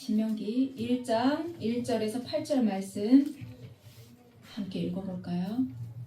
신명기 1장 1절에서 8절 말씀 함께 읽어볼까요?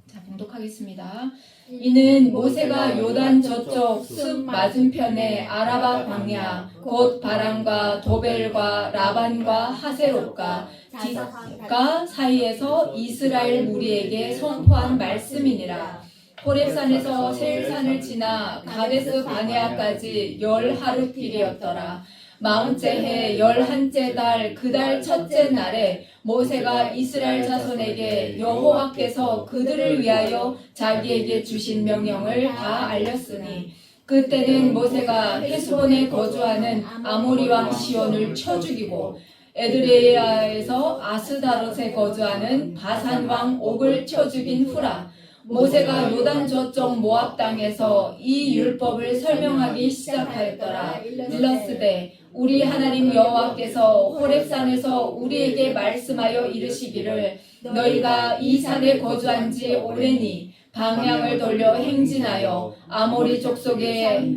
자, 봉독하겠습니다. 이는 모세가 요단 저쪽 숲 맞은편에 아라바 광야 곧 바람과 도벨과 라반과 하세롯과 디가 사이에서 이스라엘 무리에게 선포한 말씀이니라. 호렙산에서 세일산을 지나 가데스 바네아까지 10하루길이었더라. 마흔째 해 11째 달 그 달 첫째 날에 모세가 이스라엘 자손에게 여호와께서 그들을 위하여 자기에게 주신 명령을 다 알렸으니 그때는 모세가 헤스본에 거주하는 아모리 왕 시온을 쳐 죽이고 에드레이아에서 아스다롯에 거주하는 바산 왕 옥을 쳐 죽인 후라. 모세가 요단 저쪽 모압 땅에서 이 율법을 설명하기 시작하였더라. 일러스되 우리 하나님 여호와께서 호렙산에서 우리에게 말씀하여 이르시기를 너희가 이 산에 거주한 지 오래니 방향을 돌려 행진하여 아모리 족속의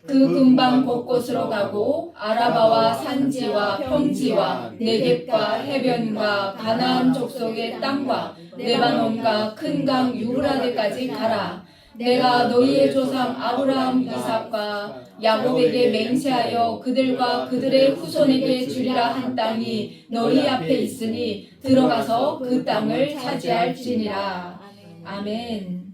그 근방 곳곳으로 가고 아라바와 산지와 평지와 네겝과 해변과 가나안 족속의 땅과 레바논과 큰 강 유브라데까지 가라. 내가 너희의 조상 아브라함 이삭과 야곱에게 맹세하여 그들과 그들의 후손에게 주리라 한 땅이 너희 앞에 있으니 들어가서 그 땅을 차지할지니라. 아멘.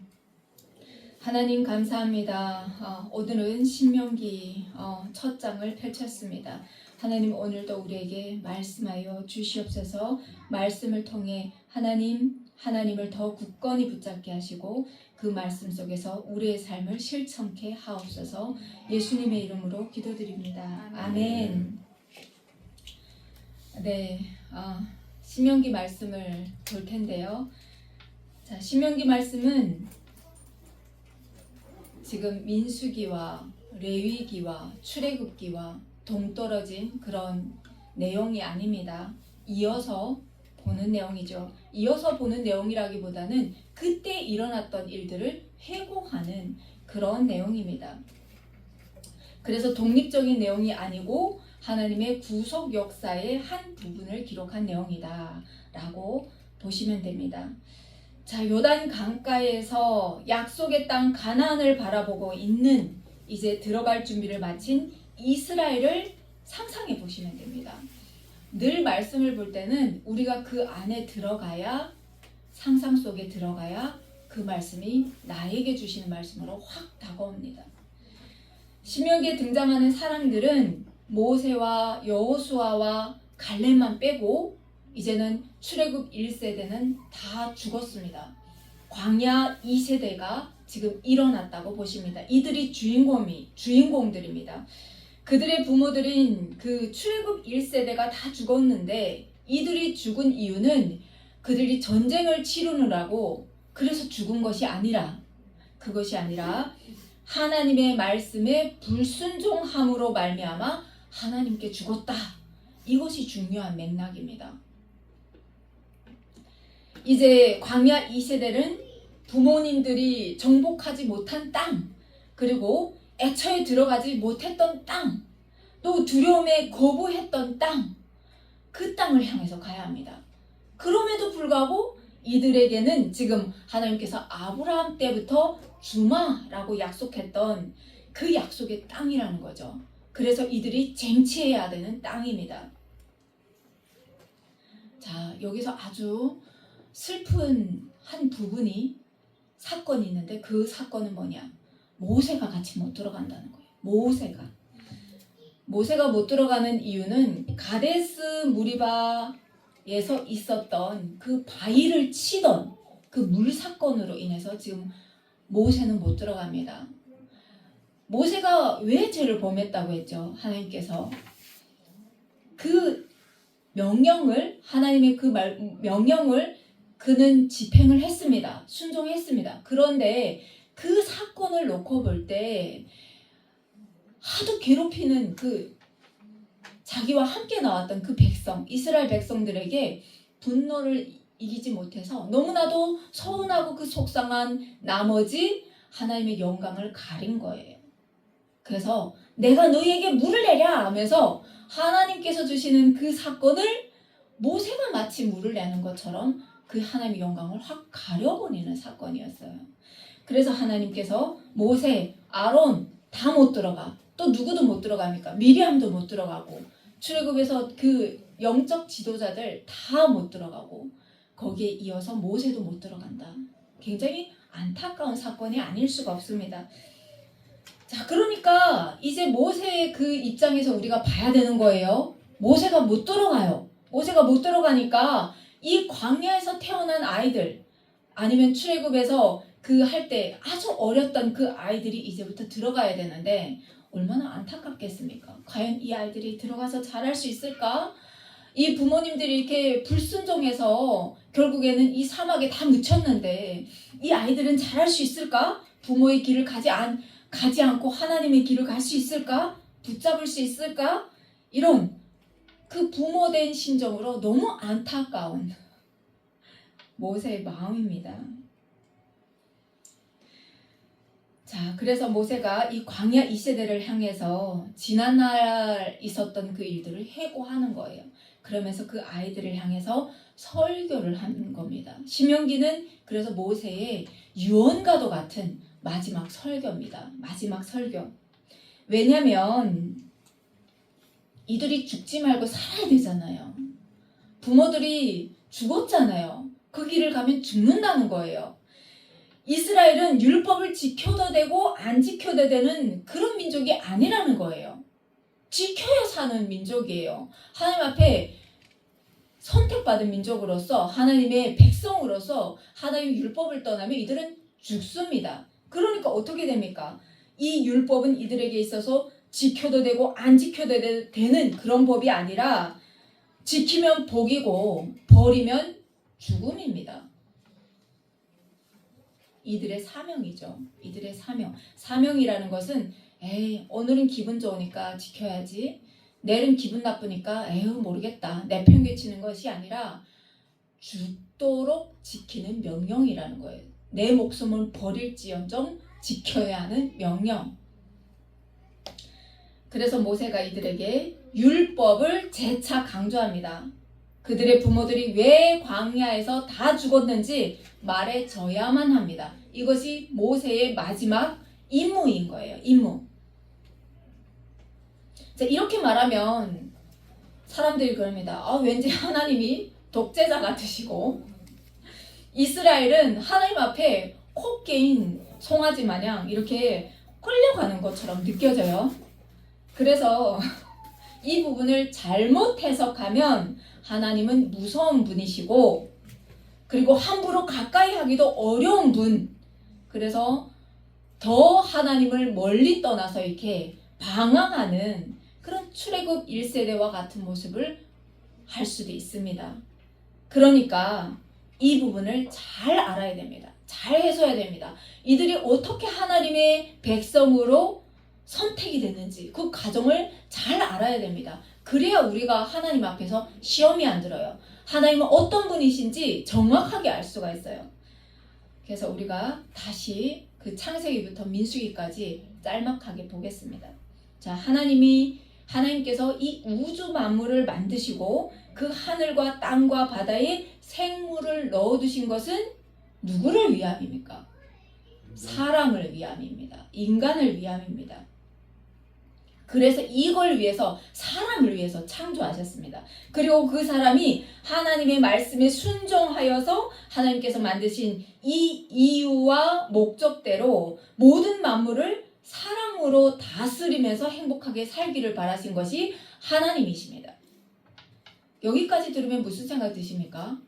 하나님 감사합니다. 오늘은 신명기 첫 장을 펼쳤습니다. 하나님 오늘도 우리에게 말씀하여 주시옵소서. 말씀을 통해 하나님을 더 굳건히 붙잡게 하시고 그 말씀 속에서 우리의 삶을 실천케 하옵소서. 예수님의 이름으로 기도드립니다. 아멘. 네, 신명기 말씀을 볼 텐데요. 자, 신명기 말씀은 지금 민수기와 레위기와 출애굽기와 동떨어진 그런 내용이 아닙니다. 이어서 보는 내용이죠. 이어서 보는 내용이라기보다는 그때 일어났던 일들을 회고하는 그런 내용입니다. 그래서 독립적인 내용이 아니고 하나님의 구속 역사의 한 부분을 기록한 내용이다 라고 보시면 됩니다. 자, 요단 강가에서 약속의 땅 가나안을 바라보고 있는 이제 들어갈 준비를 마친 이스라엘을 상상해 보시면 됩니다. 늘 말씀을 볼 때는 우리가 그 안에 들어가야, 상상 속에 들어가야 그 말씀이 나에게 주시는 말씀으로 확 다가옵니다. 신명기에 등장하는 사람들은 모세와 여호수아와 갈렙만 빼고 이제는 출애굽 1세대는 다 죽었습니다. 광야 2세대가 지금 일어났다고 보십니다. 이들이 주인공들입니다. 그들의 부모들인 그 출애굽 1세대가 다 죽었는데 이들이 죽은 이유는 그들이 전쟁을 치르느라고 그래서 죽은 것이 아니라 그것이 아니라 하나님의 말씀에 불순종함으로 말미암아 하나님께 죽었다. 이것이 중요한 맥락입니다. 이제 광야 2세대는 부모님들이 정복하지 못한 땅, 그리고 애초에 들어가지 못했던 땅, 또 두려움에 거부했던 땅, 그 땅을 향해서 가야 합니다. 그럼에도 불구하고 이들에게는 지금 하나님께서 아브라함 때부터 주마라고 약속했던 그 약속의 땅이라는 거죠. 그래서 이들이 쟁취해야 되는 땅입니다. 자, 여기서 아주 슬픈 한 부분이 사건이 있는데 그 사건은 뭐냐? 모세가 같이 못 들어간다는 거예요. 모세가 못 들어가는 이유는 가데스 무리바에서 있었던 그 바위를 치던 그 물 사건으로 인해서 지금 모세는 못 들어갑니다. 모세가 왜 죄를 범했다고 했죠? 하나님께서 그 명령을, 하나님의 그 명령을 그는 집행을 했습니다. 순종했습니다. 그런데 그 사건을 놓고 볼 때 하도 괴롭히는 그 자기와 함께 나왔던 그 백성, 이스라엘 백성들에게 분노를 이기지 못해서 너무나도 서운하고 그 속상한 나머지 하나님의 영광을 가린 거예요. 그래서 내가 너희에게 물을 내랴 하면서 하나님께서 주시는 그 사건을 모세가 마치 물을 내는 것처럼 그 하나님의 영광을 확 가려버리는 사건이었어요. 그래서 하나님께서 모세, 아론 다 못 들어가. 또 누구도 못 들어갑니까? 미리암도 못 들어가고 출애굽에서 그 영적 지도자들 다 못 들어가고 거기에 이어서 모세도 못 들어간다. 굉장히 안타까운 사건이 아닐 수가 없습니다. 자, 그러니까 이제 모세의 그 입장에서 우리가 봐야 되는 거예요. 모세가 못 들어가요. 모세가 못 들어가니까 이 광야에서 태어난 아이들 아니면 출애굽에서 그 할 때 아주 어렸던 그 아이들이 이제부터 들어가야 되는데 얼마나 안타깝겠습니까? 과연 이 아이들이 들어가서 잘할 수 있을까? 이 부모님들이 이렇게 불순종해서 결국에는 이 사막에 다 묻혔는데 이 아이들은 잘할 수 있을까? 부모의 길을 가지 않고 하나님의 길을 갈 수 있을까? 붙잡을 수 있을까? 이런 그 부모된 심정으로 너무 안타까운 모세의 마음입니다. 자, 그래서 모세가 이 광야 2세대를 향해서 지난날 있었던 그 일들을 회고하는 거예요. 그러면서 그 아이들을 향해서 설교를 하는 겁니다. 신명기는 그래서 모세의 유언과도 같은 마지막 설교입니다. 마지막 설교. 왜냐면 이들이 죽지 말고 살아야 되잖아요. 부모들이 죽었잖아요. 그 길을 가면 죽는다는 거예요. 이스라엘은 율법을 지켜도 되고 안 지켜도 되는 그런 민족이 아니라는 거예요. 지켜야 사는 민족이에요. 하나님 앞에 선택받은 민족으로서 하나님의 백성으로서 하나님의 율법을 떠나면 이들은 죽습니다. 그러니까 어떻게 됩니까? 이 율법은 이들에게 있어서 지켜도 되고 안 지켜도 되는 그런 법이 아니라 지키면 복이고 버리면 죽음입니다. 이들의 사명이죠. 이들의 사명. 사명이라는 것은 오늘은 기분 좋으니까 지켜야지. 내일은 기분 나쁘니까 모르겠다. 내팽개치는 것이 아니라 죽도록 지키는 명령이라는 거예요. 내 목숨을 버릴지언정 지켜야 하는 명령. 그래서 모세가 이들에게 율법을 재차 강조합니다. 그들의 부모들이 왜 광야에서 다 죽었는지 말해줘야만 합니다. 이것이 모세의 마지막 임무인 거예요. 임무. 자, 이렇게 말하면 사람들이 그럽니다. 왠지 하나님이 독재자 같으시고 이스라엘은 하나님 앞에 코 깨인 송아지 마냥 이렇게 끌려가는 것처럼 느껴져요. 그래서 이 부분을 잘못 해석하면 하나님은 무서운 분이시고 그리고 함부로 가까이 하기도 어려운 분. 그래서 더 하나님을 멀리 떠나서 이렇게 방황하는 그런 출애굽 1세대와 같은 모습을 할 수도 있습니다. 그러니까 이 부분을 잘 알아야 됩니다. 잘 해줘야 됩니다. 이들이 어떻게 하나님의 백성으로 선택이 됐는지 그 과정을 잘 알아야 됩니다. 그래야 우리가 하나님 앞에서 시험이 안 들어요. 하나님은 어떤 분이신지 정확하게 알 수가 있어요. 그래서 우리가 다시 그 창세기부터 민수기까지 짤막하게 보겠습니다. 자, 하나님께서 이 우주 만물을 만드시고 그 하늘과 땅과 바다에 생물을 넣어두신 것은 누구를 위함입니까? 사람을 위함입니다. 인간을 위함입니다. 그래서 이걸 위해서 사람을 위해서 창조하셨습니다. 그리고 그 사람이 하나님의 말씀에 순종하여서 하나님께서 만드신 이 이유와 목적대로 모든 만물을 사랑으로 다스리면서 행복하게 살기를 바라신 것이 하나님이십니다. 여기까지 들으면 무슨 생각 드십니까?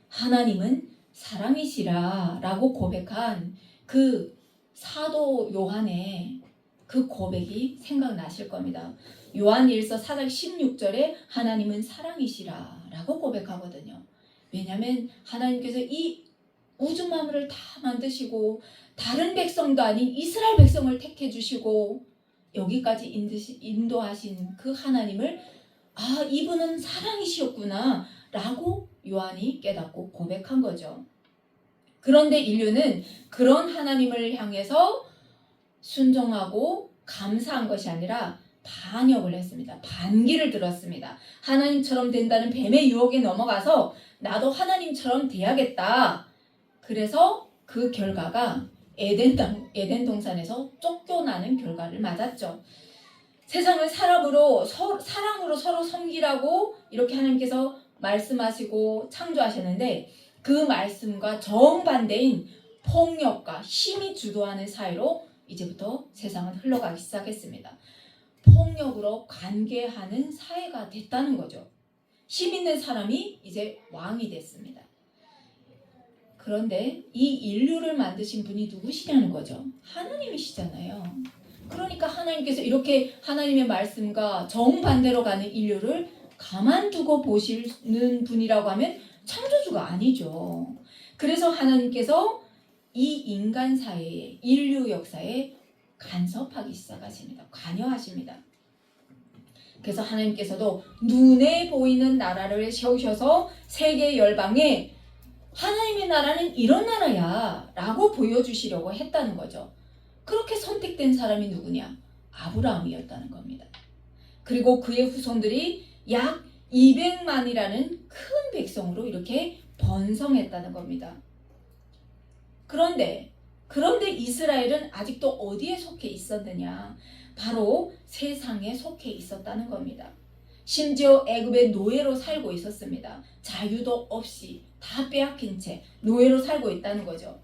하나님은 사랑이시라 라고 고백한 그 사도 요한의 그 고백이 생각나실 겁니다. 요한일서 4장 16절에 하나님은 사랑이시라 라고 고백하거든요. 왜냐하면 하나님께서 이 우주 만물을 다 만드시고 다른 백성도 아닌 이스라엘 백성을 택해 주시고 여기까지 인도하신 그 하나님을 이분은 사랑이시었구나 라고 요한이 깨닫고 고백한 거죠. 그런데 인류는 그런 하나님을 향해서 순종하고 감사한 것이 아니라 반역을 했습니다. 반기를 들었습니다. 하나님처럼 된다는 뱀의 유혹에 넘어가서 나도 하나님처럼 돼야겠다. 그래서 그 결과가 에덴 동산에서 쫓겨나는 결과를 맞았죠. 세상을 사랑으로 서로 섬기라고 이렇게 하나님께서 말씀하시고 창조하셨는데 그 말씀과 정반대인 폭력과 힘이 주도하는 사이로 이제부터 세상은 흘러가기 시작했습니다. 폭력으로 관계하는 사회가 됐다는 거죠. 힘 있는 사람이 이제 왕이 됐습니다. 그런데 이 인류를 만드신 분이 누구시냐는 거죠. 하나님이시잖아요. 그러니까 하나님께서 이렇게 하나님의 말씀과 정반대로 가는 인류를 가만두고 보시는 분이라고 하면 창조주가 아니죠. 그래서 하나님께서 이 인간 사회에, 인류 역사에 간섭하기 시작하십니다. 관여하십니다. 그래서 하나님께서도 눈에 보이는 나라를 세우셔서 세계 열방에 하나님의 나라는 이런 나라야 라고 보여주시려고 했다는 거죠. 그렇게 선택된 사람이 누구냐? 아브라함이었다는 겁니다. 그리고 그의 후손들이 약 200만이라는 큰 백성으로 이렇게 번성했다는 겁니다. 그런데 이스라엘은 아직도 어디에 속해 있었느냐? 바로 세상에 속해 있었다는 겁니다. 심지어 애굽의 노예로 살고 있었습니다. 자유도 없이 다 빼앗긴 채 노예로 살고 있다는 거죠.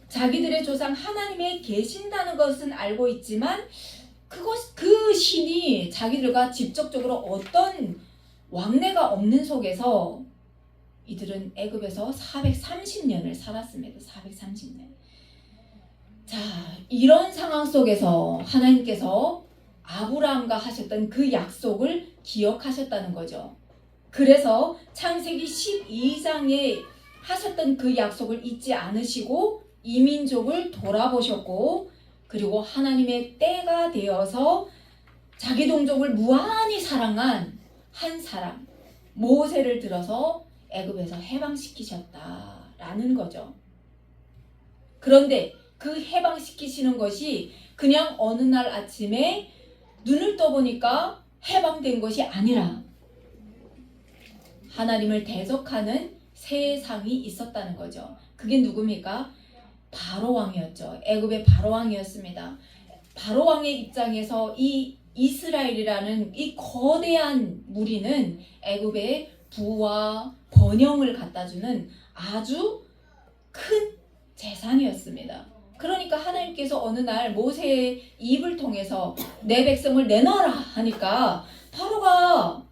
자기들의 조상 하나님이 계신다는 것은 알고 있지만 그 신이 자기들과 직접적으로 어떤 왕래가 없는 속에서 이들은 애굽에서 430년을 살았습니다. 430년. 자, 이런 상황 속에서 하나님께서 아브라함과 하셨던 그 약속을 기억하셨다는 거죠. 그래서 창세기 12장에 하셨던 그 약속을 잊지 않으시고 이민족을 돌아보셨고, 그리고 하나님의 때가 되어서 자기 동족을 무한히 사랑한 한 사람 모세를 들어서 애굽에서 해방시키셨다라는 거죠. 그런데 그 해방시키시는 것이 그냥 어느 날 아침에 눈을 떠보니까 해방된 것이 아니라 하나님을 대적하는 세상이 있었다는 거죠. 그게 누굽니까? 바로왕이었죠. 애굽의 바로왕이었습니다. 바로왕의 입장에서 이 이스라엘이라는 이 거대한 무리는 애굽의 부와 번영을 갖다주는 아주 큰 재산이었습니다. 그러니까 하나님께서 어느 날 모세의 입을 통해서 내 백성을 내놔라 하니까 바로가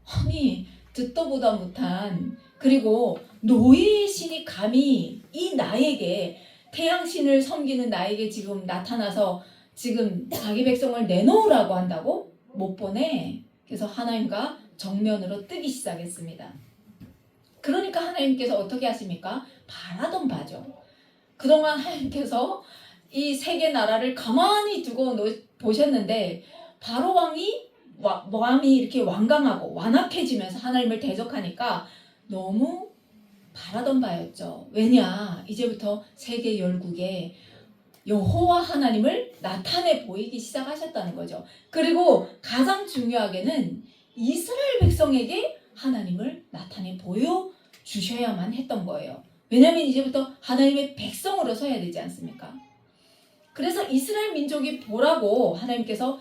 아니 듣도 보다 못한, 그리고 노예의 신이 감히 이 나에게, 태양신을 섬기는 나에게 지금 나타나서 지금 자기 백성을 내놓으라고 한다고? 못 보내. 그래서 하나님과 정면으로 뜨기 시작했습니다. 그러니까 하나님께서 어떻게 하십니까? 바라던 바죠. 그동안 하나님께서 이 세계 나라를 가만히 두고 보셨는데 바로 왕이 이렇게 완강하고 완악해지면서 하나님을 대적하니까 너무 바라던 바였죠. 왜냐? 이제부터 세계 열국에 여호와 하나님을 나타내 보이기 시작하셨다는 거죠. 그리고 가장 중요하게는 이스라엘 백성에게 하나님을 나타내 보여주셔야만 했던 거예요. 왜냐하면 이제부터 하나님의 백성으로 서야 되지 않습니까? 그래서 이스라엘 민족이 보라고 하나님께서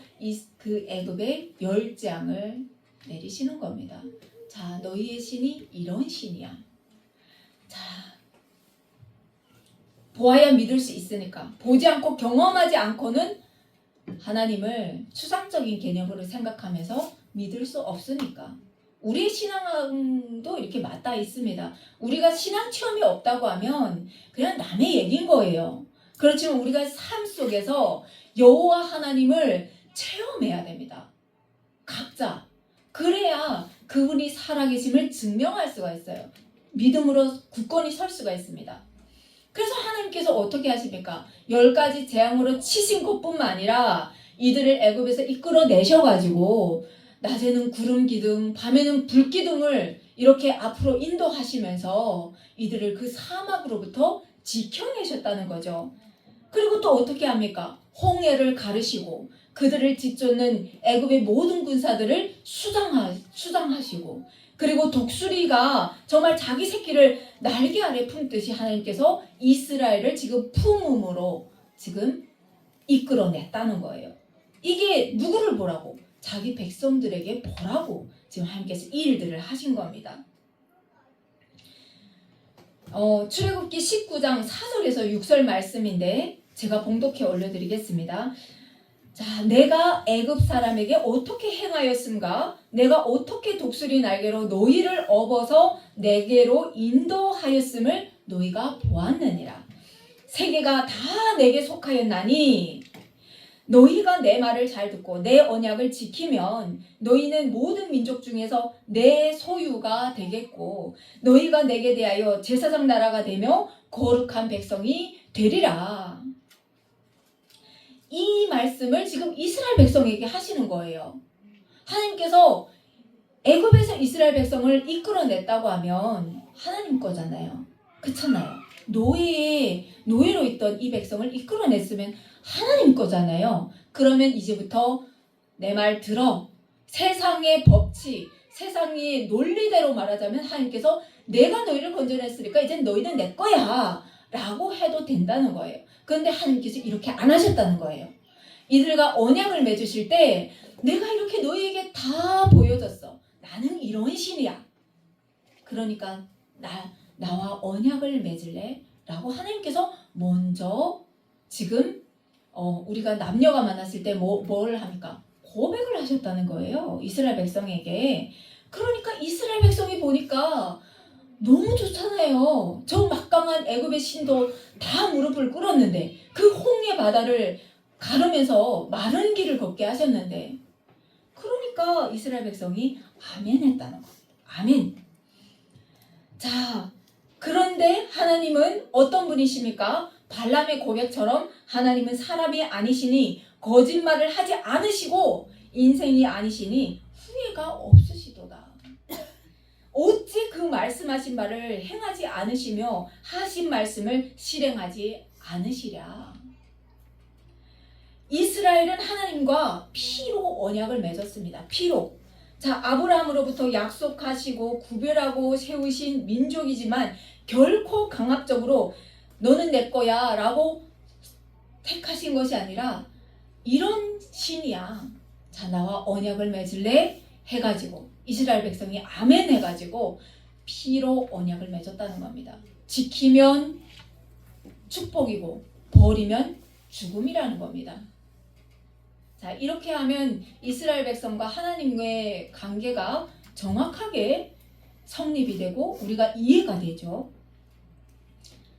그 애굽의 열장을 내리시는 겁니다. 자, 너희의 신이 이런 신이야. 자, 보아야 믿을 수 있으니까, 보지 않고 경험하지 않고는 하나님을 추상적인 개념으로 생각하면서 믿을 수 없으니까. 우리의 신앙도 이렇게 맞닿아 있습니다. 우리가 신앙 체험이 없다고 하면 그냥 남의 얘기인 거예요. 그렇지만 우리가 삶 속에서 여호와 하나님을 체험해야 됩니다. 각자. 그래야 그분이 살아계심을 증명할 수가 있어요. 믿음으로 굳건히 설 수가 있습니다. 그래서 하나님께서 어떻게 하십니까? 10가지 재앙으로 치신 것뿐만 아니라 이들을 애굽에서 이끌어내셔가지고 낮에는 구름 기둥, 밤에는 불 기둥을 이렇게 앞으로 인도하시면서 이들을 그 사막으로부터 지켜내셨다는 거죠. 그리고 또 어떻게 합니까? 홍해를 가르시고 그들을 뒤쫓는 애굽의 모든 군사들을 수장하시고, 그리고 독수리가 정말 자기 새끼를 날개 아래 품듯이 하나님께서 이스라엘을 지금 품음으로 지금 이끌어냈다는 거예요. 이게 누구를 보라고? 자기 백성들에게 보라고 지금 하나님께서 이 일들을 하신 겁니다. 출애굽기 19장 4절에서 6절 말씀인데 제가 봉독해 올려드리겠습니다. 자, 내가 애굽 사람에게 어떻게 행하였음가? 내가 어떻게 독수리 날개로 너희를 업어서 내게로 인도하였음을 너희가 보았느니라. 세계가 다 내게 속하였나니 너희가 내 말을 잘 듣고 내 언약을 지키면 너희는 모든 민족 중에서 내 소유가 되겠고 너희가 내게 대하여 제사장 나라가 되며 거룩한 백성이 되리라. 이 말씀을 지금 이스라엘 백성에게 하시는 거예요. 하나님께서 애굽에서 이스라엘 백성을 이끌어냈다고 하면 하나님 거잖아요. 그렇잖아요. 노예로 있던 이 백성을 이끌어냈으면 하나님 거잖아요. 그러면 이제부터 내 말 들어. 세상의 법칙, 세상의 논리대로 말하자면 하나님께서 내가 너희를 건져냈으니까 이제 너희는 내 거야 라고 해도 된다는 거예요. 그런데 하나님께서 이렇게 안 하셨다는 거예요. 이들과 언약을 맺으실 때 내가 이렇게 너희에게 다 보여줬어. 나는 이런 신이야. 그러니까 나와 언약을 맺을래? 라고 하나님께서 먼저 지금 우리가 남녀가 만났을 때 뭘 합니까? 고백을 하셨다는 거예요. 이스라엘 백성에게. 그러니까 이스라엘 백성이 보니까 너무 좋잖아요. 저 막강한 애굽의 신도 다 무릎을 꿇었는데 그 홍해 바다를 가르면서 마른 길을 걷게 하셨는데 그러니까 이스라엘 백성이 아멘 했다는 겁니다. 아멘. 자, 그런데 하나님은 어떤 분이십니까? 발람의 고백처럼 하나님은 사람이 아니시니 거짓말을 하지 않으시고 인생이 아니시니 후회가 없으시도다. 어찌 그 말씀하신 바를 행하지 않으시며 하신 말씀을 실행하지 않으시랴. 이스라엘은 하나님과 피로 언약을 맺었습니다. 피로. 자, 아브라함으로부터 약속하시고 구별하고 세우신 민족이지만 결코 강압적으로 너는 내 거야 라고 택하신 것이 아니라 이런 신이야. 자, 나와 언약을 맺을래? 해가지고 이스라엘 백성이 아멘 해가지고 피로 언약을 맺었다는 겁니다. 지키면 축복이고 버리면 죽음이라는 겁니다. 자, 이렇게 하면 이스라엘 백성과 하나님과의 관계가 정확하게 성립이 되고 우리가 이해가 되죠.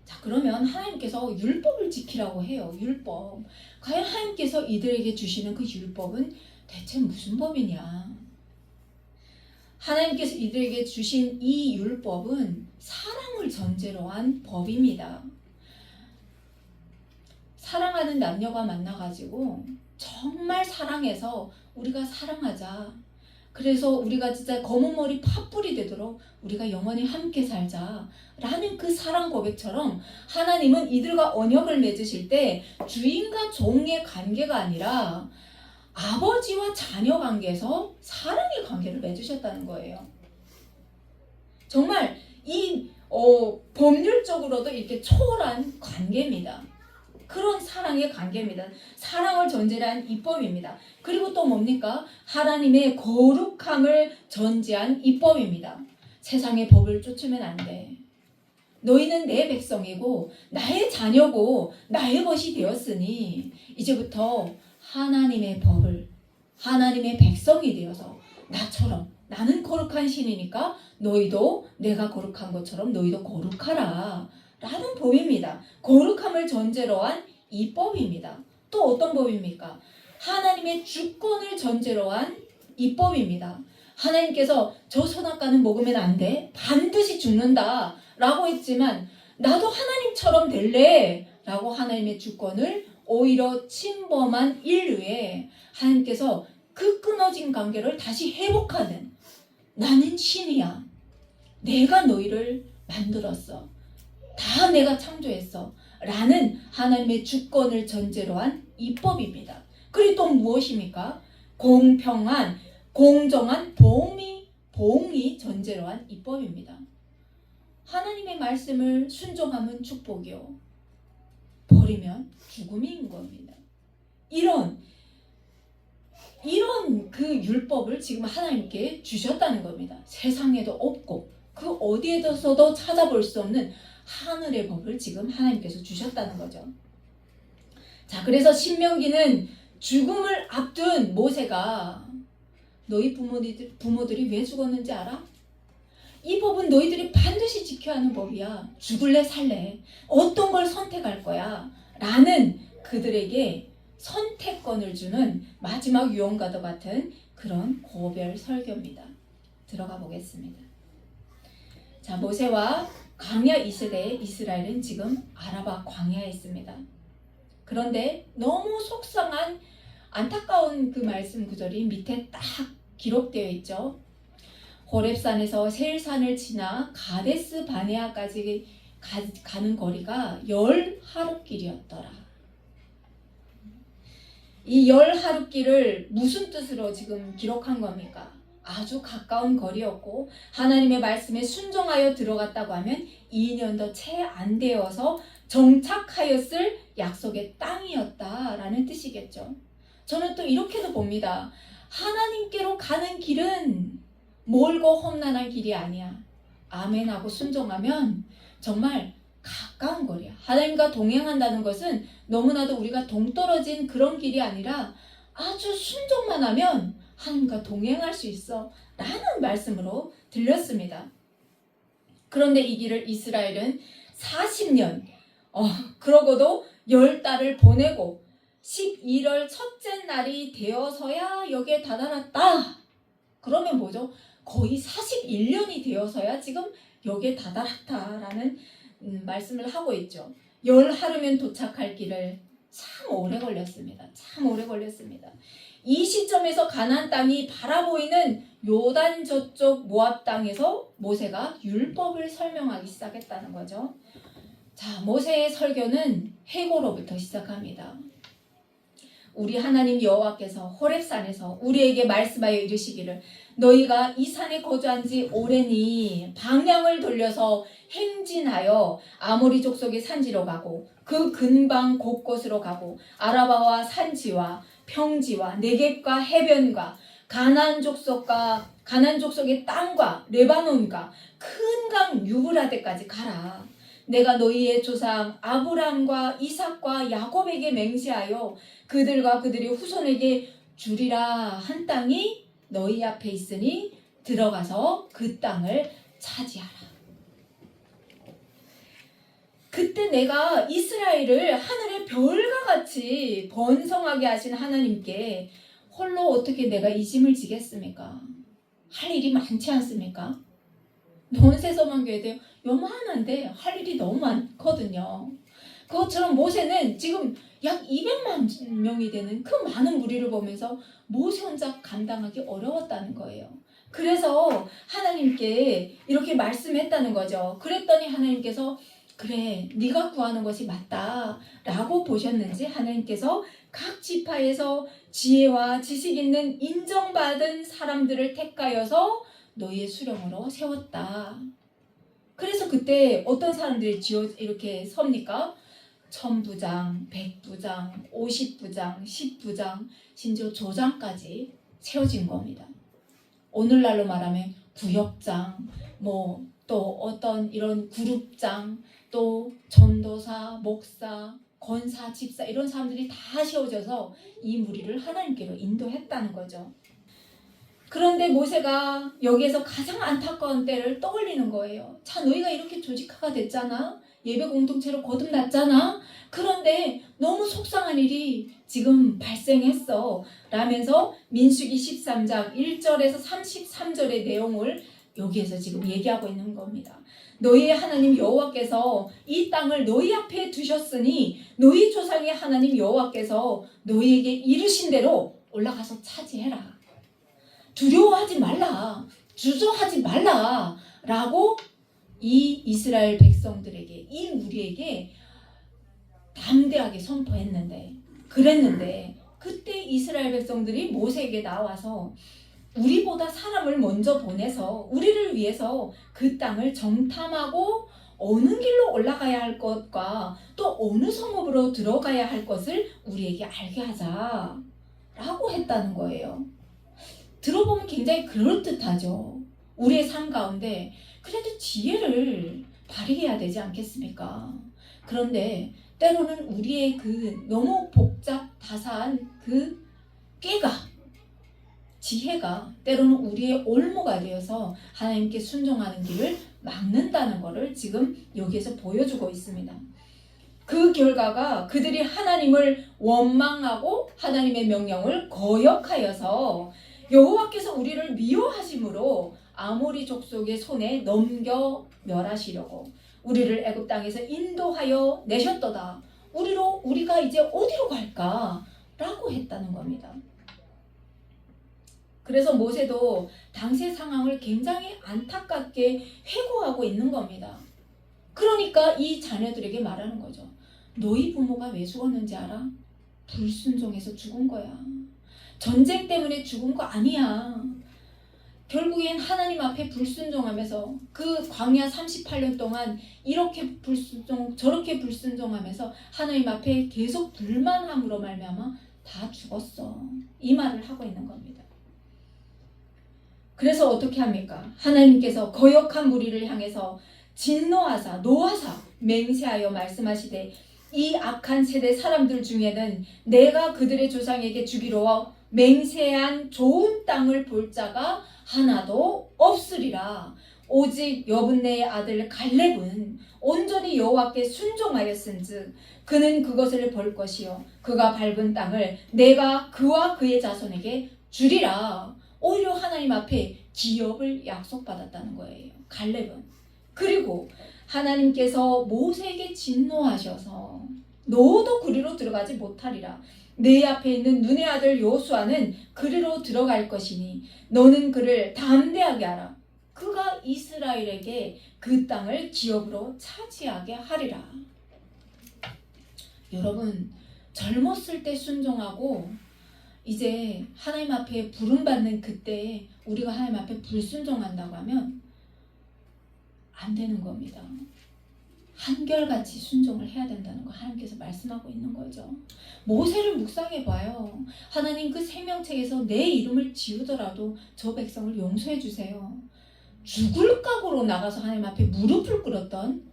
자, 그러면 하나님께서 율법을 지키라고 해요. 율법. 과연 하나님께서 이들에게 주시는 그 율법은 대체 무슨 법이냐? 하나님께서 이들에게 주신 이 율법은 사랑을 전제로 한 법입니다. 사랑하는 남녀가 만나가지고 정말 사랑해서 우리가 사랑하자. 그래서 우리가 진짜 검은 머리 팥불이 되도록 우리가 영원히 함께 살자 라는 그 사랑 고백처럼 하나님은 이들과 언약을 맺으실 때 주인과 종의 관계가 아니라 아버지와 자녀 관계에서 사랑의 관계를 맺으셨다는 거예요. 정말 이 법률적으로도 이렇게 초월한 관계입니다. 그런 사랑의 관계입니다. 사랑을 전제로 한 입법입니다. 그리고 또 뭡니까? 하나님의 거룩함을 전제한 입법입니다. 세상의 법을 쫓으면 안 돼. 너희는 내 백성이고 나의 자녀고 나의 것이 되었으니 이제부터 하나님의 법을 하나님의 백성이 되어서 나처럼 나는 거룩한 신이니까 너희도 내가 거룩한 것처럼 너희도 거룩하라 라는 법입니다. 거룩함을 전제로 한 이 법입니다. 또 어떤 법입니까? 하나님의 주권을 전제로 한 이 법입니다. 하나님께서 저 선악과는 먹으면 안 돼. 반드시 죽는다 라고 했지만 나도 하나님처럼 될래 라고 하나님의 주권을 오히려 침범한 인류에 하나님께서 그 끊어진 관계를 다시 회복하는 나는 신이야. 내가 너희를 만들었어. 다 내가 창조했어. 라는 하나님의 주권을 전제로 한 입법입니다. 그리고 또 무엇입니까? 공평한, 공정한 보응이 전제로 한 입법입니다. 하나님의 말씀을 순종하면 축복이요, 버리면 죽음인 겁니다. 이런 그 율법을 지금 하나님께 주셨다는 겁니다. 세상에도 없고 그 어디에서도 찾아볼 수 없는 하늘의 법을 지금 하나님께서 주셨다는 거죠. 자, 그래서 신명기는 죽음을 앞둔 모세가 너희 부모들이 왜 죽었는지 알아? 이 법은 너희들이 반드시 지켜야 하는 법이야. 죽을래 살래? 어떤 걸 선택할 거야? 라는 그들에게 선택권을 주는 마지막 유언과도 같은 그런 고별 설교입니다. 들어가 보겠습니다. 자, 모세와 광야 이 세대의 이스라엘은 지금 아라바 광야에 있습니다. 그런데 너무 속상한 안타까운 그 말씀 구절이 밑에 딱 기록되어 있죠. 호렙산에서 세일산을 지나 가데스 바네아까지 가는 거리가 10하룻길이었더라. 이 10하룻길을 무슨 뜻으로 지금 기록한 겁니까? 아주 가까운 거리였고 하나님의 말씀에 순종하여 들어갔다고 하면 2년도 채 안 되어서 정착하였을 약속의 땅이었다라는 뜻이겠죠. 저는 또 이렇게도 봅니다. 하나님께로 가는 길은 멀고 험난한 길이 아니야. 아멘하고 순종하면 정말 가까운 거리야. 하나님과 동행한다는 것은 너무나도 우리가 동떨어진 그런 길이 아니라 아주 순종만 하면 하나님과 동행할 수 있어 라는 말씀으로 들렸습니다. 그런데 이 길을 이스라엘은 40년 그러고도 10달을 보내고 11월 첫째 날이 되어서야 여기에 다다랐다. 그러면 뭐죠? 거의 41년이 되어서야 지금 여기에 다다랐다라는 말씀을 하고 있죠. 10하루면 도착할 길을 참 오래 걸렸습니다. 참 오래 걸렸습니다. 이 시점에서 가나안 땅이 바라보이는 요단 저쪽 모압 땅에서 모세가 율법을 설명하기 시작했다는 거죠. 자, 모세의 설교는 해고로부터 시작합니다. 우리 하나님 여호와께서 호렙산에서 우리에게 말씀하여 이르시기를 너희가 이 산에 거주한 지 오래니 방향을 돌려서 행진하여 아모리 족속의 산지로 가고 그 근방 곳곳으로 가고 아라바와 산지와 평지와 네겝과 해변과 가나안 족속의 땅과 레바논과 큰 강 유브라데까지 가라. 내가 너희의 조상 아브람과 이삭과 야곱에게 맹세하여 그들과 그들의 후손에게 주리라 한 땅이 너희 앞에 있으니 들어가서 그 땅을 차지하라. 그때 내가 이스라엘을 하늘의 별과 같이 번성하게 하신 하나님께 홀로 어떻게 내가 이 짐을 지겠습니까? 할 일이 많지 않습니까? 논세서만 교회도 요만한데 할 일이 너무 많거든요. 그것처럼 모세는 지금 약 200만 명이 되는 그 많은 무리를 보면서 모세 혼자 감당하기 어려웠다는 거예요. 그래서 하나님께 이렇게 말씀했다는 거죠. 그랬더니 하나님께서 그래, 네가 구하는 것이 맞다 라고 보셨는지 하나님께서 각 지파에서 지혜와 지식 있는 인정받은 사람들을 택하여서 너희의 수령으로 세웠다. 그래서 그때 어떤 사람들이 이렇게 섭니까? 1000부장, 100부장, 50부장, 10부장, 심지어 조장까지 세워진 겁니다. 오늘날로 말하면 구역장, 또 어떤 이런 그룹장, 또 전도사, 목사, 권사, 집사 이런 사람들이 다 세워져서 이 무리를 하나님께로 인도했다는 거죠. 그런데 모세가 여기에서 가장 안타까운 때를 떠올리는 거예요. 자, 너희가 이렇게 조직화가 됐잖아. 예배 공동체로 거듭났잖아. 그런데 너무 속상한 일이 지금 발생했어. 라면서 민수기 13장 1절에서 33절의 내용을 여기에서 지금 얘기하고 있는 겁니다. 너희의 하나님 여호와께서 이 땅을 너희 앞에 두셨으니 너희 조상의 하나님 여호와께서 너희에게 이르신 대로 올라가서 차지해라. 두려워하지 말라. 주저하지 말라. 라고 이 이스라엘 백성들에게, 이 무리에게 담대하게 선포했는데, 그랬는데 그때 이스라엘 백성들이 모세에게 나와서 우리보다 사람을 먼저 보내서 우리를 위해서 그 땅을 정탐하고 어느 길로 올라가야 할 것과 또 어느 성읍으로 들어가야 할 것을 우리에게 알게 하자 라고 했다는 거예요. 들어보면 굉장히 그럴듯하죠. 우리의 삶 가운데 그래도 지혜를 발휘해야 되지 않겠습니까? 그런데 때로는 우리의 그 너무 복잡 다사한 그 꾀가, 지혜가 때로는 우리의 올무가 되어서 하나님께 순종하는 길을 막는다는 것을 지금 여기에서 보여주고 있습니다. 그 결과가 그들이 하나님을 원망하고 하나님의 명령을 거역하여서 여호와께서 우리를 미워하심으로 아모리 족속의 손에 넘겨 멸하시려고 우리를 애굽 땅에서 인도하여 내셨도다. 우리가 이제 어디로 갈까? 라고 했다는 겁니다. 그래서 모세도 당시의 상황을 굉장히 안타깝게 회고하고 있는 겁니다. 그러니까 이 자녀들에게 말하는 거죠. 너희 부모가 왜 죽었는지 알아? 불순종해서 죽은 거야. 전쟁 때문에 죽은 거 아니야. 결국엔 하나님 앞에 불순종하면서 그 광야 38년 동안 이렇게 저렇게 불순종하면서 하나님 앞에 계속 불만함으로 말미암아 다 죽었어. 이 말을 하고 있는 겁니다. 그래서 어떻게 합니까? 하나님께서 거역한 무리를 향해서 진노하사 노하사 맹세하여 말씀하시되 이 악한 세대 사람들 중에는 내가 그들의 조상에게 주기로 맹세한 좋은 땅을 볼 자가 하나도 없으리라. 오직 여분네의 아들 갈렙은 온전히 여호와께 순종하였은즉 그는 그것을 볼 것이요 그가 밟은 땅을 내가 그와 그의 자손에게 주리라. 오히려 하나님 앞에 기업을 약속받았다는 거예요. 갈렙은. 그리고 하나님께서 모세에게 진노하셔서 너도 그리로 들어가지 못하리라. 내 앞에 있는 눈의 아들 여호수아는 그리로 들어갈 것이니 너는 그를 담대하게 하라. 그가 이스라엘에게 그 땅을 기업으로 차지하게 하리라. 여러분, 젊었을 때 순종하고 이제 하나님 앞에 부름받는 그때에 우리가 하나님 앞에 불순종한다고 하면 안 되는 겁니다. 한결같이 순종을 해야 된다는 거 하나님께서 말씀하고 있는 거죠. 모세를 묵상해 봐요. 하나님 그 생명책에서 내 이름을 지우더라도 저 백성을 용서해 주세요. 죽을 각오로 나가서 하나님 앞에 무릎을 꿇었던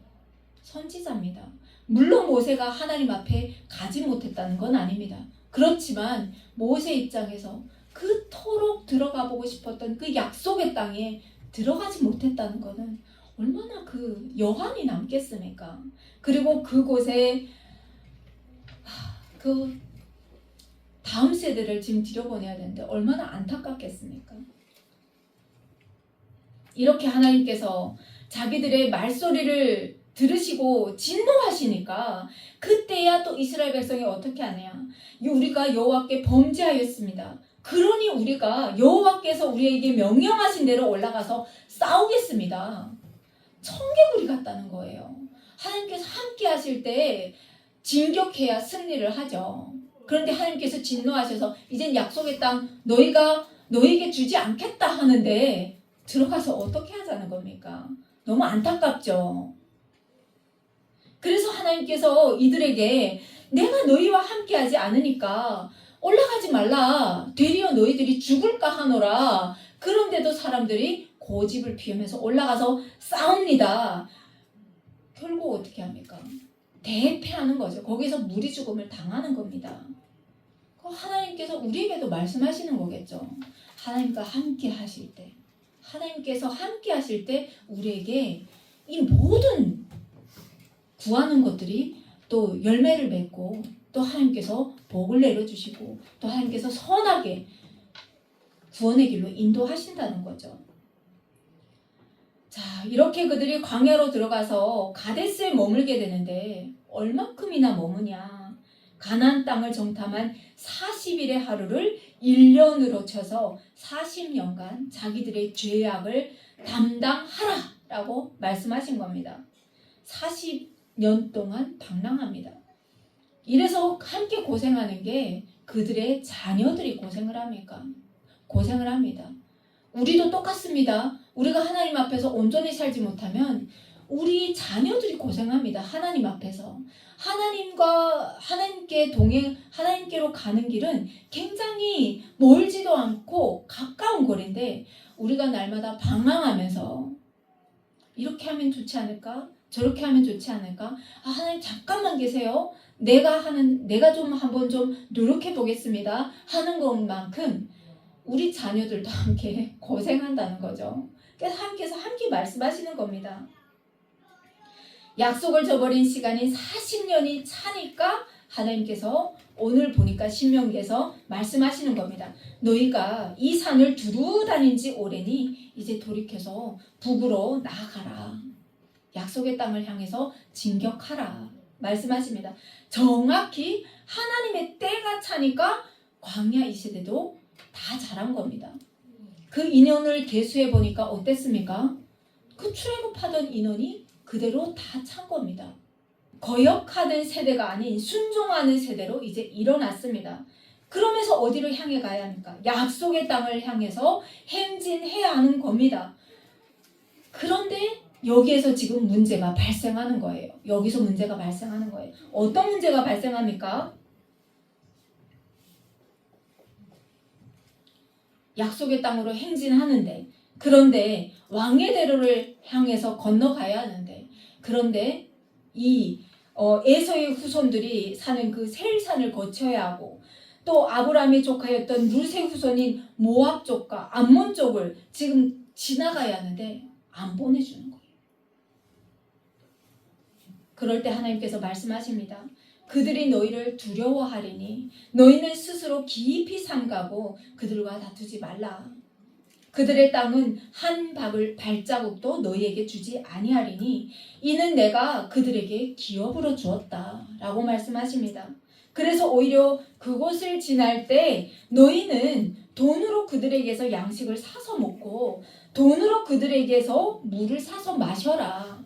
선지자입니다. 물론 모세가 하나님 앞에 가지 못했다는 건 아닙니다. 그렇지만 모세 입장에서 그토록 들어가 보고 싶었던 그 약속의 땅에 들어가지 못했다는 것은 얼마나 그 여한이 남겠습니까? 그리고 그곳에 그 다음 세대를 지금 들여보내야 되는데 얼마나 안타깝겠습니까? 이렇게 하나님께서 자기들의 말소리를 들으시고 진노하시니까 그때야 또 이스라엘 백성이 어떻게 하냐? 우리가 여호와께 범죄하였습니다. 그러니 우리가 여호와께서 우리에게 명령하신 대로 올라가서 싸우겠습니다. 청개구리 같다는 거예요. 하나님께서 함께 하실 때 진격해야 승리를 하죠. 그런데 하나님께서 진노하셔서 이젠 약속의 땅 너에게 주지 않겠다 하는데 들어가서 어떻게 하자는 겁니까? 너무 안타깝죠. 그래서 하나님께서 이들에게 내가 너희와 함께 하지 않으니까 올라가지 말라. 되리어 너희들이 죽을까 하노라. 그런데도 사람들이 고집을 피우면서 올라가서 싸웁니다. 결국 어떻게 합니까? 대패하는 거죠. 거기서 무리 죽음을 당하는 겁니다. 하나님께서 우리에게도 말씀하시는 거겠죠. 하나님과 함께 하실 때, 하나님께서 함께 하실 때 우리에게 이 모든 구하는 것들이 또 열매를 맺고 또 하나님께서 복을 내려주시고 또 하나님께서 선하게 구원의 길로 인도하신다는 거죠. 자, 이렇게 그들이 광야로 들어가서 가데스에 머물게 되는데 얼마큼이나 머무냐. 가나안 땅을 정탐한 40일의 하루를 1년으로 쳐서 40년간 자기들의 죄악을 담당하라라고 말씀하신 겁니다. 40년 동안 방랑합니다. 이래서 함께 고생하는 게 그들의 자녀들이 고생을 합니까? 고생을 합니다. 우리도 똑같습니다. 우리가 하나님 앞에서 온전히 살지 못하면 우리 자녀들이 고생합니다. 하나님 앞에서. 하나님께로 가는 길은 굉장히 멀지도 않고 가까운 거리인데 우리가 날마다 방황하면서 이렇게 하면 좋지 않을까? 저렇게 하면 좋지 않을까? 하나님 잠깐만 계세요. 내가 좀 한번 좀 노력해 보겠습니다. 하는 것만큼 우리 자녀들도 함께 고생한다는 거죠. 그래서 하나님께서 함께 말씀하시는 겁니다. 약속을 저버린 시간이 40년이 차니까 하나님께서 오늘 보니까 신명기에서 말씀하시는 겁니다. 너희가 이 산을 두루 다닌 지 오래니 이제 돌이켜서 북으로 나아가라. 약속의 땅을 향해서 진격하라. 말씀하십니다. 정확히 하나님의 때가 차니까 광야 이 세대도 다 자란 겁니다. 그 인원을 계수해 보니까 어땠습니까? 그 출애굽하던 인원이 그대로 다 찬 겁니다. 거역하는 세대가 아닌 순종하는 세대로 이제 일어났습니다. 그러면서 어디로 향해 가야 합니까? 약속의 땅을 향해서 행진해야 하는 겁니다. 그런데 여기에서 지금 문제가 발생하는 거예요. 여기서 문제가 발생하는 거예요. 어떤 문제가 발생합니까? 약속의 땅으로 행진하는데 그런데 왕의 대로를 향해서 건너가야 하는데 그런데 이 에서의 후손들이 사는 그 세일산을 거쳐야 하고 또 아브라함의 조카였던 룻의 후손인 모압 쪽과 암몬 쪽을 지금 지나가야 하는데 안 보내주는 거예요. 그럴 때 하나님께서 말씀하십니다. 그들이 너희를 두려워하리니 너희는 스스로 깊이 삼가고 그들과 다투지 말라. 그들의 땅은 한 발자국도 너희에게 주지 아니하리니 이는 내가 그들에게 기업으로 주었다 라고 말씀하십니다. 그래서 오히려 그곳을 지날 때 너희는 돈으로 그들에게서 양식을 사서 먹고 돈으로 그들에게서 물을 사서 마셔라.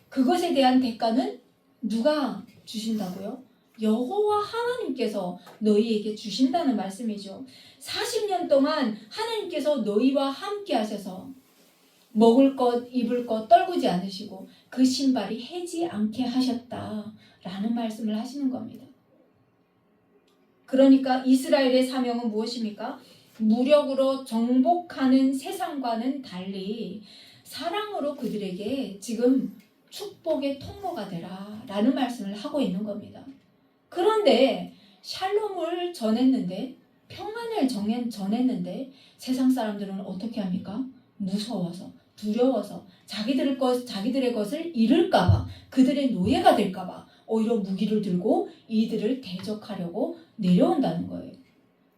그것에 대한 대가는 누가 주신다고요? 여호와 하나님께서 너희에게 주신다는 말씀이죠. 40년 동안 하나님께서 너희와 함께 하셔서 먹을 것, 입을 것 떨구지 않으시고 그 신발이 해지 않게 하셨다라는 말씀을 하시는 겁니다. 그러니까 이스라엘의 사명은 무엇입니까? 무력으로 정복하는 세상과는 달리 사랑으로 그들에게 지금 축복의 통로가 되라 라는 말씀을 하고 있는 겁니다. 그런데 샬롬을 전했는데 평안을 전했는데 세상 사람들은 어떻게 합니까? 무서워서 두려워서 자기들의 것을 잃을까봐 그들의 노예가 될까봐 오히려 무기를 들고 이들을 대적하려고 내려온다는 거예요.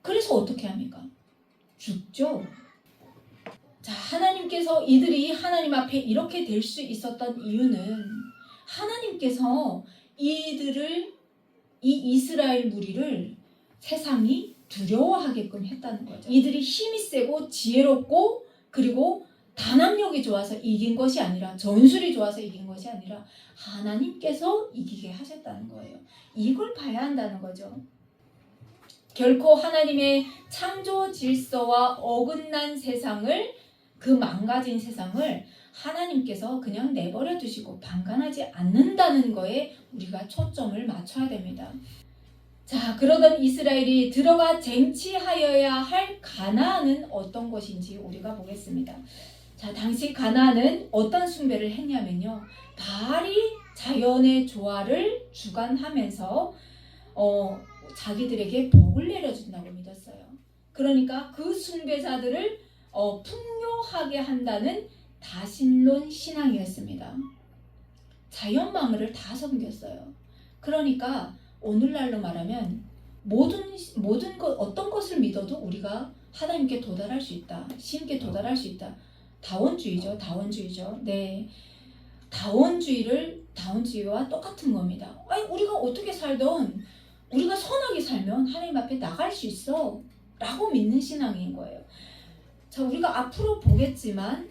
그래서 어떻게 합니까? 죽죠. 자, 하나님께서 이들이 하나님 앞에 이렇게 될 수 있었던 이유는 하나님께서 이 이스라엘 무리를 세상이 두려워하게끔 했다는 거죠. 이들이 힘이 세고 지혜롭고 그리고 단합력이 좋아서 이긴 것이 아니라 전술이 좋아서 이긴 것이 아니라 하나님께서 이기게 하셨다는 거예요. 이걸 봐야 한다는 거죠. 결코 하나님의 창조 질서와 어긋난 세상을 그 망가진 세상을 하나님께서 그냥 내버려 두시고 방관하지 않는다는 거에 우리가 초점을 맞춰야 됩니다. 자, 그러던 이스라엘이 들어가 쟁취하여야 할 가나안은 어떤 것인지 우리가 보겠습니다. 자, 당시 가나안은 어떤 숭배를 했냐면요. 바알이 자연의 조화를 주관하면서 자기들에게 복을 내려준다고 믿었어요. 그러니까 그 숭배자들을 풍요하게 한다는 다신론 신앙이었습니다. 자연망을을 다 섬겼어요. 그러니까 오늘날로 말하면 모든 것 어떤 것을 믿어도 우리가 하나님께 도달할 수 있다. 신께 도달할 수 있다. 다원주의죠. 네, 다원주의와 똑같은 겁니다. 아니 우리가 어떻게 살던 우리가 선하게 살면 하나님 앞에 나갈 수 있어 라고 믿는 신앙인 거예요. 자, 우리가 앞으로 보겠지만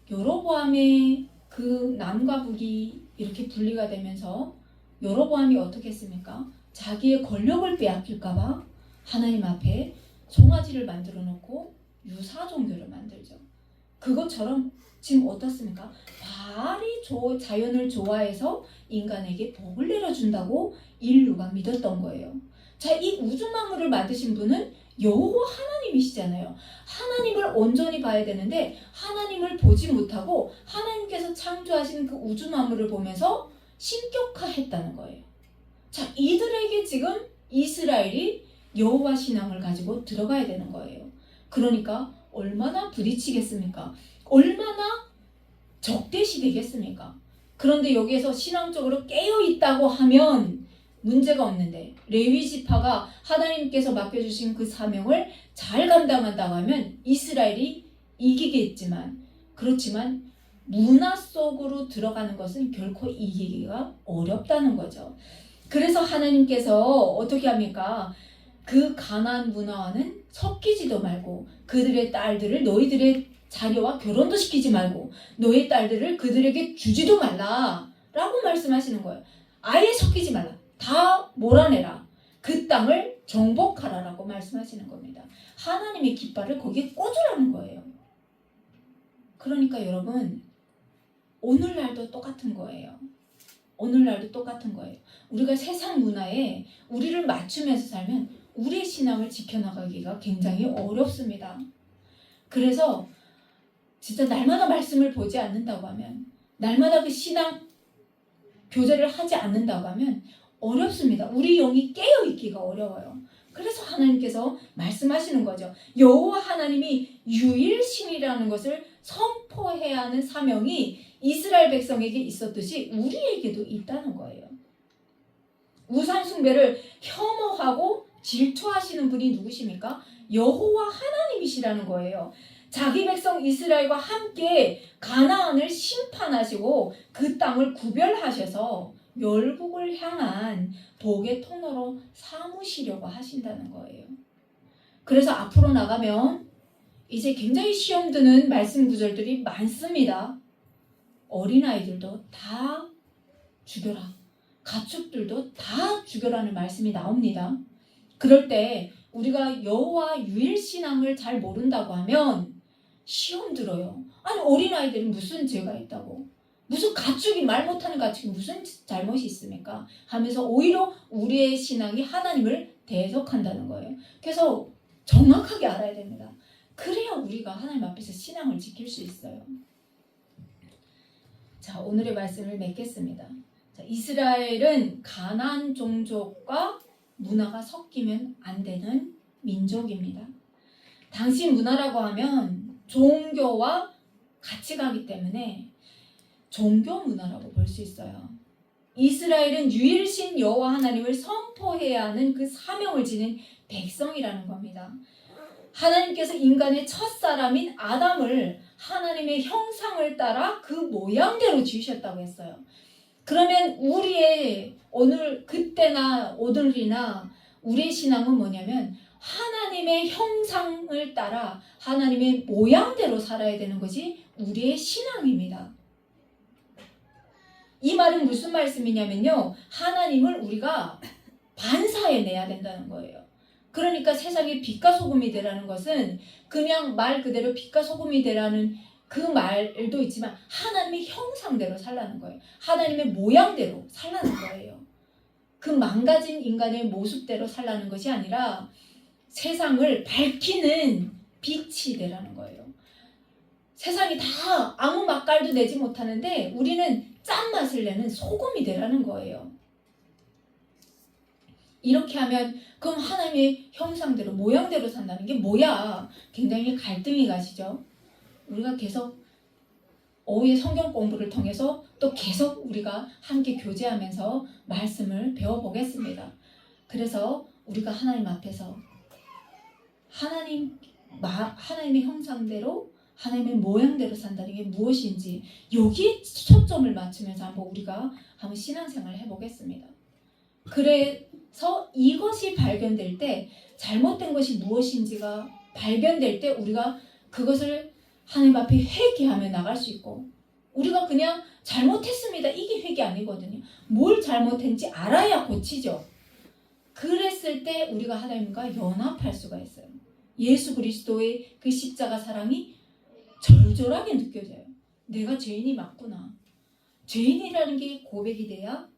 여로보암의 그 남과 북이 이렇게 분리가 되면서 여로보암이 어떻게 했습니까? 자기의 권력을 빼앗길까봐 하나님 앞에 송아지를 만들어 놓고 유사 종교를 만들죠. 그것처럼 지금 어떻습니까? 바알이 자연을 좋아해서 인간에게 복을 내려준다고 인류가 믿었던 거예요. 자, 이 우주 만물을 만드신 분은 여호와 하나님이시잖아요. 하나님을 온전히 봐야 되는데 하나님을 보지 못하고 하나님께서 창조하신 그 우주 만물을 보면서 신격화했다는 거예요. 자, 이들에게 지금 이스라엘이 여호와 신앙을 가지고 들어가야 되는 거예요. 그러니까 얼마나 부딪히겠습니까? 얼마나 적대시 되겠습니까? 그런데 여기에서 신앙적으로 깨어있다고 하면 문제가 없는데 레위 지파가 하나님께서 맡겨주신 그 사명을 잘 감당한다고 하면 이스라엘이 이기겠지만, 그렇지만 문화 속으로 들어가는 것은 결코 이기기가 어렵다는 거죠. 그래서 하나님께서 어떻게 합니까? 그 가나안 문화와는 섞이지도 말고 그들의 딸들을 너희들의 자녀와 결혼도 시키지 말고 너의 딸들을 그들에게 주지도 말라 라고 말씀하시는 거예요. 아예 섞이지 말라. 다 몰아내라. 그 땅을 정복하라 라고 말씀하시는 겁니다. 하나님의 깃발을 거기에 꽂으라는 거예요. 그러니까 여러분, 오늘날도 똑같은 거예요. 오늘날도 똑같은 거예요. 우리가 세상 문화에 우리를 맞추면서 살면 우리의 신앙을 지켜나가기가 굉장히 어렵습니다. 그래서 진짜 날마다 말씀을 보지 않는다고 하면, 날마다 그 신앙 교제를 하지 않는다고 하면 어렵습니다. 우리 영이 깨어있기가 어려워요. 그래서 하나님께서 말씀하시는 거죠. 여호와 하나님이 유일신이라는 것을 선포해야 하는 사명이 이스라엘 백성에게 있었듯이 우리에게도 있다는 거예요. 우상 숭배를 혐오하고 질투하시는 분이 누구십니까? 여호와 하나님이시라는 거예요. 자기 백성 이스라엘과 함께 가나안을 심판하시고 그 땅을 구별하셔서 열국을 향한 복의 통로로 삼으시려고 하신다는 거예요. 그래서 앞으로 나가면 이제 굉장히 시험 드는 말씀 구절들이 많습니다. 어린아이들도 다 죽여라. 가축들도 다 죽여라는 말씀이 나옵니다. 그럴 때 우리가 여호와 유일신앙을 잘 모른다고 하면 시험 들어요. 아니, 어린아이들이 무슨 죄가 있다고, 무슨 가축이, 말 못하는 가축이 무슨 잘못이 있습니까? 하면서 오히려 우리의 신앙이 하나님을 대적한다는 거예요. 그래서 정확하게 알아야 됩니다. 그래야 우리가 하나님 앞에서 신앙을 지킬 수 있어요. 자, 오늘의 말씀을 맺겠습니다. 자, 이스라엘은 가나안 종족과 문화가 섞이면 안 되는 민족입니다. 당시 문화라고 하면 종교와 같이 가기 때문에 종교 문화라고 볼 수 있어요. 이스라엘은 유일신 여호와 하나님을 선포해야 하는 그 사명을 지닌 백성이라는 겁니다. 하나님께서 인간의 첫사람인 아담을 하나님의 형상을 따라 그 모양대로 지으셨다고 했어요. 그러면 우리의 오늘, 그때나 오늘이나 우리의 신앙은 뭐냐면 하나님의 형상을 따라 하나님의 모양대로 살아야 되는 것이 우리의 신앙입니다. 이 말은 무슨 말씀이냐면요, 하나님을 우리가 반사해 내야 된다는 거예요. 그러니까 세상에 빛과 소금이 되라는 것은 그냥 말 그대로 빛과 소금이 되라는 그 말도 있지만 하나님의 형상대로 살라는 거예요. 하나님의 모양대로 살라는 거예요. 그 망가진 인간의 모습대로 살라는 것이 아니라 세상을 밝히는 빛이 되라는 거예요. 세상이 다 아무 맛깔도 내지 못하는데 우리는 짠맛을 내는 소금이 되라는 거예요. 이렇게 하면 그럼 하나님의 형상대로, 모양대로 산다는 게 뭐야? 굉장히 갈등이 가시죠. 우리가 계속 오후에 성경 공부를 통해서 또 계속 우리가 함께 교제하면서 말씀을 배워보겠습니다. 그래서 우리가 하나님 앞에서 하나님의 형상대로, 하나님의 모양대로 산다는 게 무엇인지 여기에 초점을 맞추면서 우리가 한번 신앙생활을 해보겠습니다. 그래서 이것이 발견될 때, 잘못된 것이 무엇인지가 발견될 때 우리가 그것을 하나님 앞에 회개하며 나갈 수 있고, 우리가 그냥 잘못했습니다, 이게 회개 아니거든요. 뭘 잘못했는지 알아야 고치죠. 그랬을 때 우리가 하나님과 연합할 수가 있어요. 예수 그리스도의 그 십자가 사랑이 절절하게 느껴져요. 내가 죄인이 맞구나. 죄인이라는 게 고백이 돼야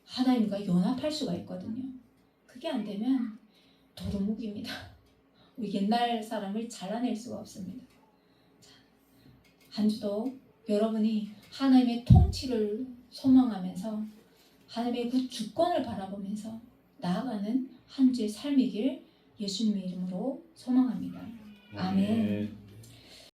하나님과 연합할 수가 있거든요. 그게 안 되면 도루묵입니다. 우리 옛날 사람을 잘라낼 수가 없습니다. 자, 한 주도 여러분이 하나님의 통치를 소망하면서 하나님의 그 주권을 바라보면서 나아가는 한 주의 삶이길 예수님의 이름으로 소망합니다. 아멘.